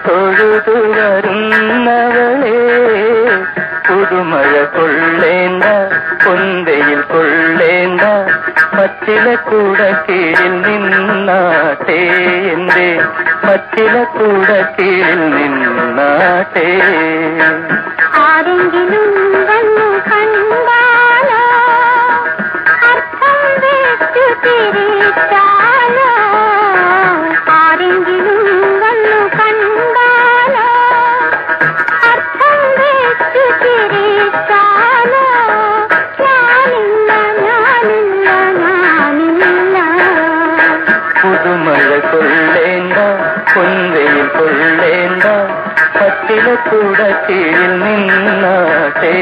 തൊഴുതു വരുന്നവളെ പുതുമഴ കൊള്ളേണ്ട പൊന്തയിൽ കൊള്ളേണ്ട പച്ചിലക്കൂട കീഴിൽ നിന്നാട്ടെ എന്റെ പച്ചിലക്കൂട കീഴിൽ നിന്നാട്ടെ ആരെങ്കിലും വന്നു കണ്ടാലോ അർത്ഥം വെച്ചു തിരിച്ചാലോ ആരെങ്കിലും വന്നു കണ്ടാലോ അർത്ഥം വെച്ചു തിരിച്ചാലോ ഞാനില്ല ഞാനില്ല ഞാനില്ല പുതുമഴ കൊള്ളേണ്ട പൊന്തയിൽ കൊള്ളേണ്ട പത്തിലക്കൂട കീഴിൽ നിന്നാട്ടെ